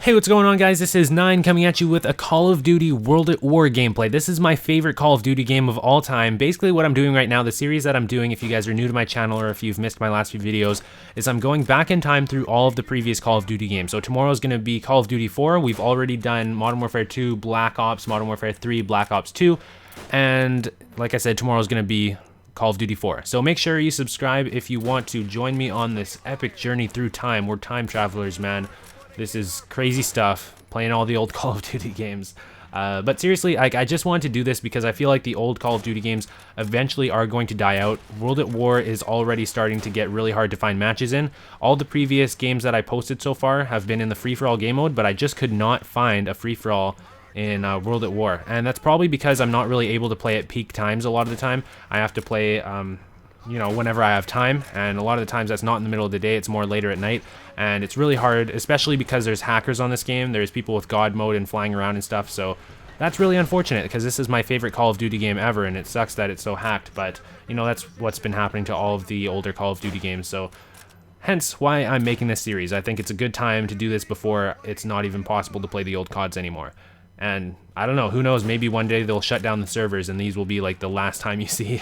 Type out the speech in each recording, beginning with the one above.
Hey, what's going on, guys? This is Nine coming at you with a Call of Duty World at War gameplay. This is my favorite Call of Duty game of all time. Basically what I'm doing right now, the series that I'm doing, if you guys are new to my channel or if you've missed my last few videos, is I'm going back in time through all of the previous Call of Duty games. So tomorrow is going to be Call of Duty 4. We've already done Modern Warfare 2, Black Ops, Modern Warfare 3, Black Ops 2, and like I said, tomorrow is going to be Call of Duty 4. So make sure you subscribe if you want to join me on this epic journey through time. We're time travelers, man. This is crazy stuff, playing all the old Call of Duty games. But seriously, I just wanted to do this because I feel like the old Call of Duty games eventually are going to die out. World at War is already starting to get really hard to find matches in. All the previous games that I posted so far have been in the free-for-all game mode, but I just could not find a free-for-all in World at War. And that's probably because I'm not really able to play at peak times a lot of the time. I have to play you know, whenever I have time, and a lot of the times that's not in the middle of the day, it's more later at night, and it's really hard, especially because there's hackers on this game. There's people with God mode and flying around and stuff, so that's really unfortunate because this is my favorite Call of Duty game ever, and it sucks that it's so hacked, but you know, that's what's been happening to all of the older Call of Duty games, so hence why I'm making this series. I think it's a good time to do this before it's not even possible to play the old CODs anymore. And I don't know, who knows, maybe one day they'll shut down the servers and these will be like the last time you see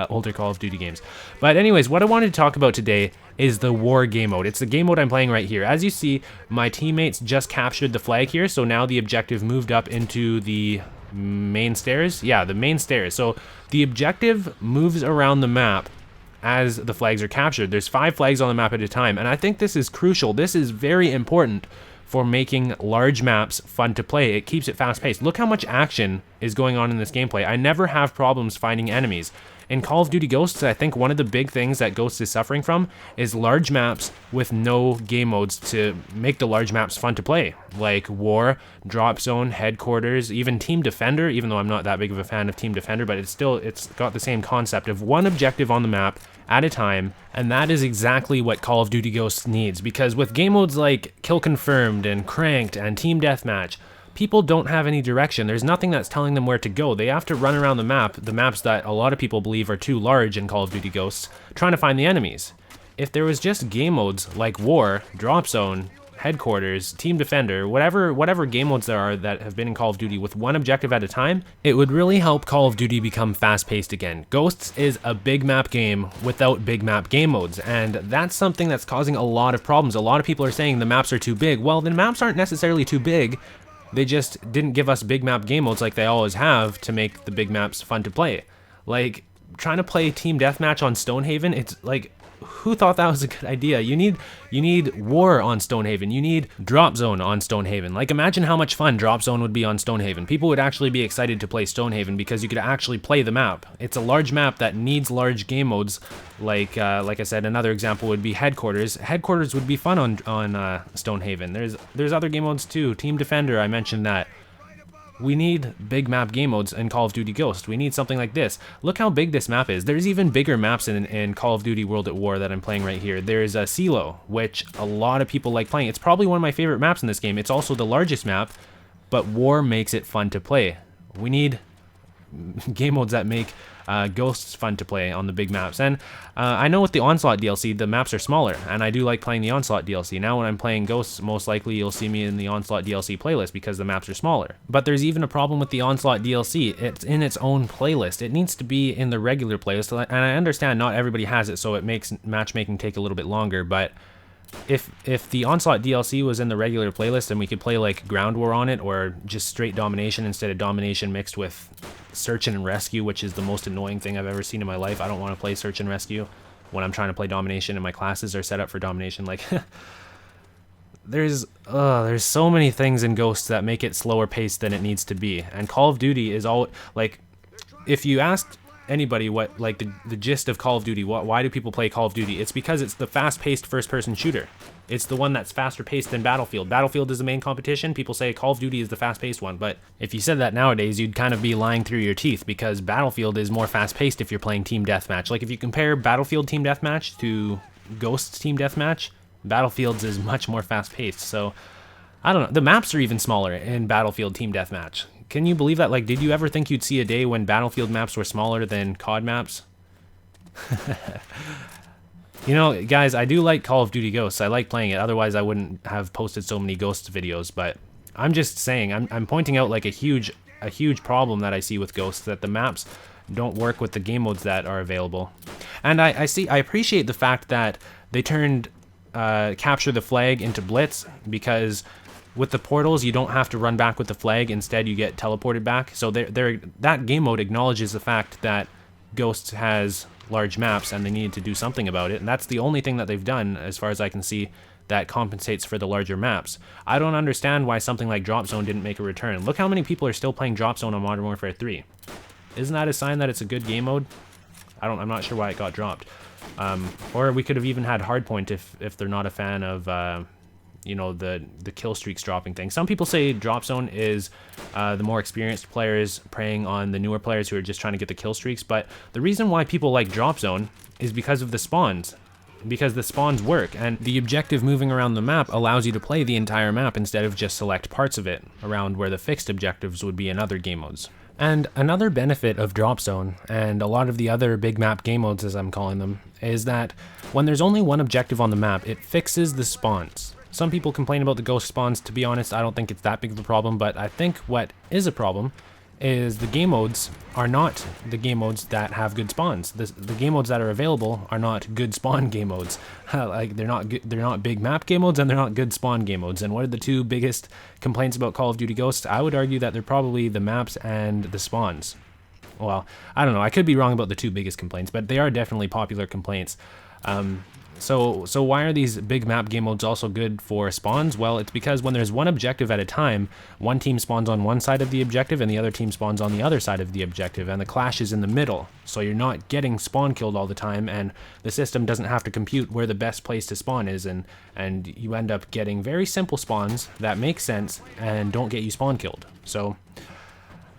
older Call of Duty games. But anyways, what I wanted to talk about today is the War game mode. It's the game mode I'm playing right here. As you see, my teammates just captured the flag here, so now the objective moved up into the main stairs. Yeah, the main stairs. So the objective moves around the map as the flags are captured. There's 5 flags on the map at a time, and I think this is crucial. This is very important for making large maps fun to play. It keeps it fast-paced. Look how much action is going on in this gameplay. I never have problems finding enemies. In Call of Duty Ghosts, I think one of the big things that Ghosts is suffering from is large maps with no game modes to make the large maps fun to play, like War, Drop Zone, Headquarters, even Team Defender, even though I'm not that big of a fan of Team Defender, but it's got the same concept of one objective on the map at a time, and that is exactly what Call of Duty Ghosts needs, because with game modes like Kill Confirmed and Cranked and Team Deathmatch, people don't have any direction. There's nothing that's telling them where to go. They have to run around the maps that a lot of people believe are too large in Call of Duty Ghosts, trying to find the enemies. If there was just game modes like War, Drop Zone, Headquarters, Team Defender, whatever game modes there are that have been in Call of Duty with one objective at a time, it would really help Call of Duty become fast-paced again. Ghosts is a big map game without big map game modes, and that's something that's causing a lot of problems. A lot of people are saying the maps are too big. Well, the maps aren't necessarily too big. They just didn't give us big map game modes like they always have to make the big maps fun to play. Like, trying to play Team Deathmatch on Stonehaven, it's like, who thought that was a good idea? You need War on Stonehaven. You need Drop Zone on Stonehaven. Like, imagine how much fun Drop Zone would be on Stonehaven. People would actually be excited to play Stonehaven because you could actually play the map. It's a large map that needs large game modes. Like I said, another example would be Headquarters. Headquarters would be fun on Stonehaven. There's other game modes too. Team Defender, I mentioned that. We need big map game modes in Call of Duty Ghosts. We need something like this. Look how big this map is. There's even bigger maps in Call of Duty World at War that I'm playing right here. There's a CeeLo, which a lot of people like playing. It's probably one of my favorite maps in this game. It's also the largest map, but War makes it fun to play. We need game modes that make Ghosts fun to play on the big maps. And I know with the Onslaught DLC, the maps are smaller, and I do like playing the Onslaught DLC. Now when I'm playing Ghosts, most likely you'll see me in the Onslaught DLC playlist because the maps are smaller. But there's even a problem with the Onslaught DLC. It's in its own playlist. It needs to be in the regular playlist, and I understand not everybody has it, so it makes matchmaking take a little bit longer, but if the Onslaught DLC was in the regular playlist and we could play like Ground War on it, or just straight Domination instead of Domination mixed with Search and Rescue, which is the most annoying thing I've ever seen in my life. I don't want to play Search and Rescue when I'm trying to play Domination and my classes are set up for Domination. Like, there's so many things in Ghosts that make it slower paced than it needs to be. And Call of Duty is all, like, if you asked anybody what, like, the gist of Call of Duty, why do people play Call of Duty, it's because it's the fast-paced first-person shooter. It's the one that's faster paced than Battlefield. Battlefield is the main competition. People say Call of Duty is the fast-paced one, but if you said that nowadays, you'd kind of be lying through your teeth, because Battlefield is more fast-paced if you're playing Team Deathmatch. Like, if you compare Battlefield Team Deathmatch to Ghosts Team Deathmatch, Battlefield's is much more fast-paced. So I don't know, the maps are even smaller in Battlefield Team Deathmatch. Can you believe that? Like, did you ever think you'd see a day when Battlefield maps were smaller than COD maps? You know, guys, I do like Call of Duty Ghosts. I like playing it. Otherwise, I wouldn't have posted so many Ghosts videos. But I'm just saying, I'm pointing out like a huge problem that I see with Ghosts, that the maps don't work with the game modes that are available. And I appreciate the fact that they turned capture the flag into Blitz, because with the portals you don't have to run back with the flag. Instead, you get teleported back. So that game mode acknowledges the fact that Ghosts has large maps and they needed to do something about it, and that's the only thing that they've done, as far as I can see, that compensates for the larger maps. I don't understand why something like Drop Zone didn't make a return. Look how many people are still playing Drop Zone on Modern Warfare 3. Isn't that a sign that it's a good game mode? I'm not sure why it got dropped. Or we could have even had Hardpoint if they're not a fan of you know, the kill streaks dropping thing. Some people say Drop Zone is the more experienced players preying on the newer players who are just trying to get the kill streaks, but the reason why people like Drop Zone is because of the spawns. Because the spawns work, and the objective moving around the map allows you to play the entire map instead of just select parts of it, around where the fixed objectives would be in other game modes. And another benefit of Drop Zone, and a lot of the other big map game modes as I'm calling them, is that when there's only one objective on the map, it fixes the spawns. Some people complain about the ghost spawns. To be honest, I don't think it's that big of a problem, but I think what is a problem is the game modes are not the game modes that have good spawns. The game modes that are available are not good spawn game modes. Like they're not big map game modes, and they're not good spawn game modes. And what are the two biggest complaints about Call of Duty Ghosts? I would argue that they're probably the maps and the spawns. Well, I don't know. I could be wrong about the two biggest complaints, but they are definitely popular complaints. So why are these big map game modes also good for spawns? Well, it's because when there's one objective at a time, one team spawns on one side of the objective and the other team spawns on the other side of the objective, and the clash is in the middle. So you're not getting spawn killed all the time, and the system doesn't have to compute where the best place to spawn is, and you end up getting very simple spawns that make sense and don't get you spawn killed. So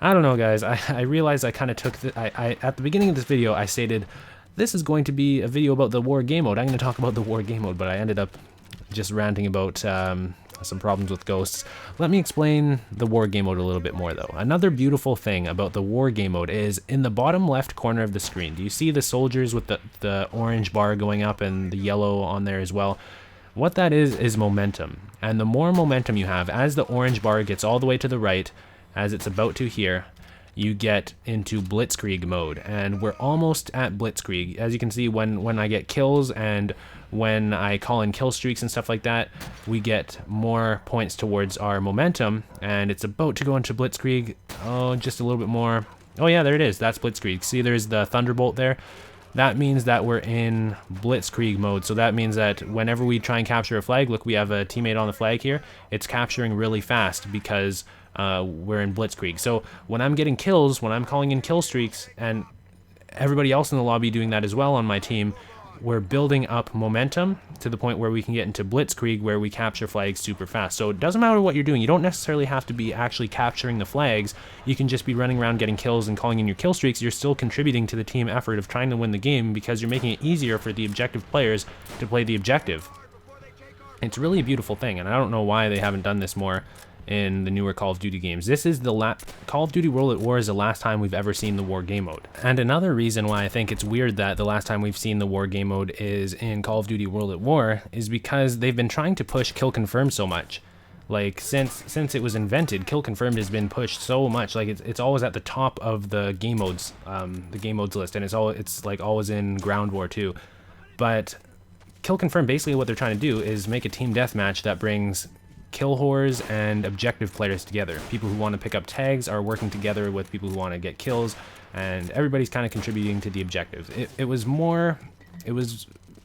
I don't know, guys. I realized I kind of took at the beginning of this video I stated this is going to be a video about the war game mode. I'm going to talk about the war game mode, but I ended up just ranting about some problems with ghosts. Let me explain the war game mode a little bit more, though. Another beautiful thing about the war game mode is in the bottom left corner of the screen. Do you see the soldiers with the orange bar going up and the yellow on there as well? What that is momentum. And the more momentum you have, as the orange bar gets all the way to the right, as it's about to here, you get into Blitzkrieg mode, and we're almost at Blitzkrieg. As you can see, when I get kills and when I call in kill streaks and stuff like that, we get more points towards our momentum, and it's about to go into Blitzkrieg. Oh, just a little bit more. Oh yeah, there it is. That's Blitzkrieg. See, there's the Thunderbolt there. That means that we're in Blitzkrieg mode. So that means that whenever we try and capture a flag, look, we have a teammate on the flag here. It's capturing really fast because we're in Blitzkrieg. So when I'm getting kills, when I'm calling in kill streaks, and everybody else in the lobby doing that as well on my team, we're building up momentum to the point where we can get into Blitzkrieg, where we capture flags super fast. So it doesn't matter what you're doing. You don't necessarily have to be actually capturing the flags. You can just be running around getting kills and calling in your kill streaks. You're still contributing to the team effort of trying to win the game, because you're making it easier for the objective players to play the objective. It's really a beautiful thing, and I don't know why they haven't done this more in the newer Call of Duty games. This is the Call of Duty World at War is the last time we've ever seen the war game mode. And another reason why I think it's weird that the last time we've seen the war game mode is in Call of Duty World at War is because they've been trying to push kill confirm so much. Like since it was invented, kill confirmed has been pushed so much. Like it's always at the top of the game modes list, and it's like always in Ground War 2. But kill confirm, basically what they're trying to do is make a team deathmatch that brings kill whores and objective players together. People who want to pick up tags are working together with people who want to get kills, and everybody's kind of contributing to the objective.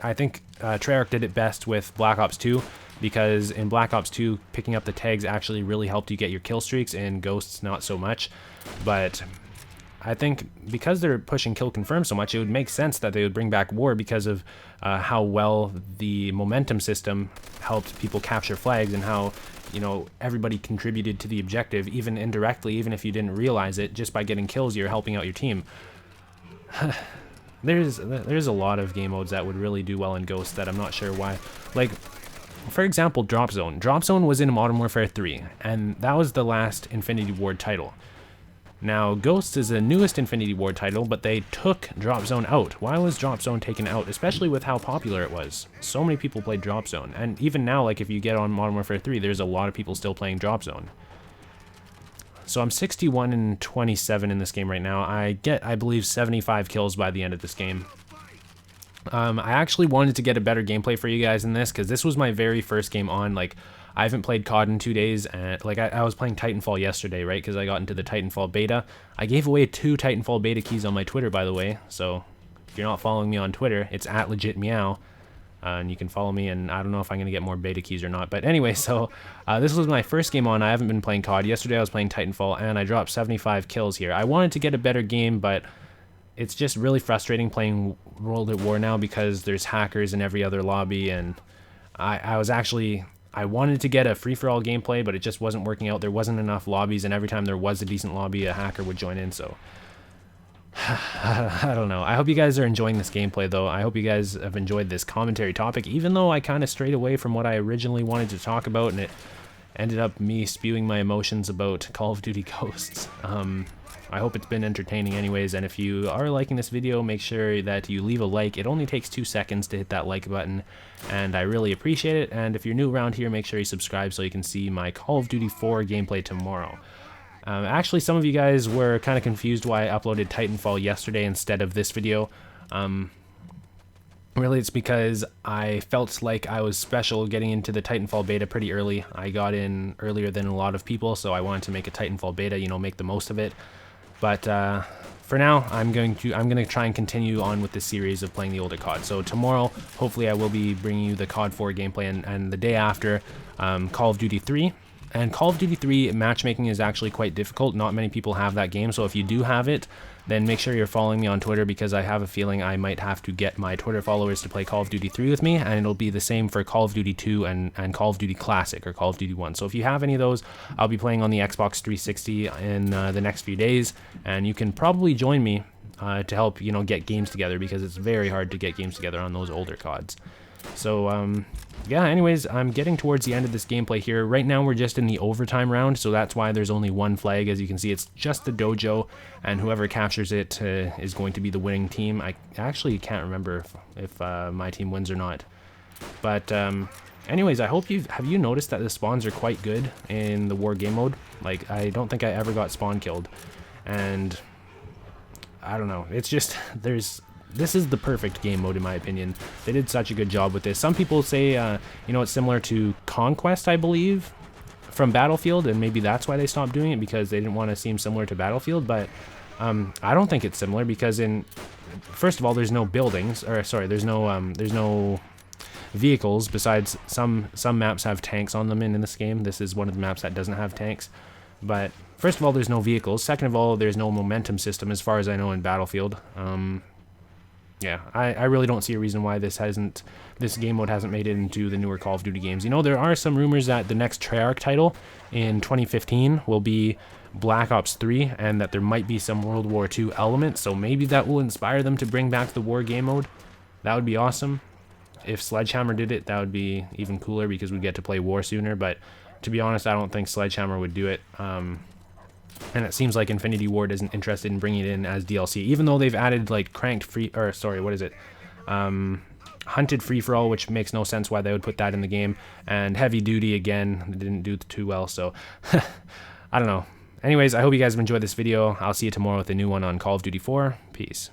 I think Treyarch did it best with Black Ops 2, because in Black Ops 2, picking up the tags actually really helped you get your kill streaks. In Ghosts, not so much. But I think because they're pushing kill confirm so much, it would make sense that they would bring back war, because of how well the momentum system helped people capture flags, and how, you know, everybody contributed to the objective, even indirectly, even if you didn't realize it. Just by getting kills, you're helping out your team. There's a lot of game modes that would really do well in Ghosts that I'm not sure why. Like, for example, Drop Zone. Drop Zone was in Modern Warfare 3, and that was the last Infinity Ward title. Now, Ghosts is the newest Infinity Ward title, but they took Drop Zone out. Why was Drop Zone taken out, especially with how popular it was? So many people played Drop Zone, and even now, like if you get on Modern Warfare 3, there's a lot of people still playing Drop Zone. So I'm 61 and 27 in this game right now. I get, I believe, 75 kills by the end of this game. I actually wanted to get a better gameplay for you guys in this, because this was my very first game on. Like, I haven't played COD in 2 days, and like I was playing Titanfall yesterday, right? Because I got into the Titanfall beta. I gave away 2 Titanfall beta keys on my Twitter, by the way. So if you're not following me on Twitter, it's @legitmeow. And you can follow me, and I don't know if I'm going to get more beta keys or not. But anyway, so this was my first game on. I haven't been playing COD. Yesterday I was playing Titanfall, and I dropped 75 kills here. I wanted to get a better game, but it's just really frustrating playing World at War now because there's hackers in every other lobby, and I wanted to get a free-for-all gameplay, but it just wasn't working out. There wasn't enough lobbies, and every time there was a decent lobby, a hacker would join in, so I don't know. I hope you guys are enjoying this gameplay, though. I hope you guys have enjoyed this commentary topic, even though I kind of strayed away from what I originally wanted to talk about, and it ended up me spewing my emotions about Call of Duty Ghosts. I hope it's been entertaining anyways, and if you are liking this video, make sure that you leave a like. It only takes 2 seconds to hit that like button, and I really appreciate it. And if you're new around here, make sure you subscribe so you can see my Call of Duty 4 gameplay tomorrow. Actually, some of you guys were kind of confused why I uploaded Titanfall yesterday instead of this video. Really, it's because I felt like I was special getting into the Titanfall beta pretty early. I got in earlier than a lot of people, so I wanted to make a Titanfall beta, you know, make the most of it. But for now, I'm going to try and continue on with this series of playing the older COD. So tomorrow, hopefully, I will be bringing you the COD 4 gameplay, and the day after, Call of Duty 3. And Call of Duty 3 matchmaking is actually quite difficult. Not many people have that game, so if you do have it, then make sure you're following me on Twitter, because I have a feeling I might have to get my Twitter followers to play Call of Duty 3 with me, and it'll be the same for Call of Duty 2 and Call of Duty Classic or Call of Duty 1. So if you have any of those, I'll be playing on the Xbox 360 in the next few days, and you can probably join me to help, you know, get games together, because it's very hard to get games together on those older CODs. So, yeah, anyways, I'm getting towards the end of this gameplay here. Right now, we're just in the overtime round, so that's why there's only 1 flag. As you can see, it's just the dojo, and whoever captures it is going to be the winning team. I actually can't remember if my team wins or not. But, anyways, I hope have you noticed that the spawns are quite good in the war game mode? Like, I don't think I ever got spawn killed. And, I don't know, it's just, this is the perfect game mode in my opinion. They did such a good job with this. Some people say, you know, it's similar to Conquest, I believe, from Battlefield, and maybe that's why they stopped doing it, because they didn't want to seem similar to Battlefield, but I don't think it's similar, because first of all, there's no buildings, or sorry, there's no vehicles, besides some maps have tanks on them in this game. This is one of the maps that doesn't have tanks. But first of all, there's no vehicles. Second of all, there's no momentum system as far as I know in Battlefield. Yeah, I really don't see a reason why this game mode hasn't made it into the newer Call of Duty games. You know, there are some rumors that the next Treyarch title in 2015 will be Black Ops 3, and that there might be some World War II elements, so maybe that will inspire them to bring back the war game mode. That would be awesome. If Sledgehammer did it, that would be even cooler, because we'd get to play war sooner, but to be honest, I don't think Sledgehammer would do it. And it seems like Infinity Ward isn't interested in bringing it in as DLC, even though they've added like Hunted Free-for-All, which makes no sense why they would put that in the game, and Heavy Duty again, they didn't do too well, so I don't know. Anyways, I hope you guys have enjoyed this video. I'll see you tomorrow with a new one on Call of Duty 4. Peace.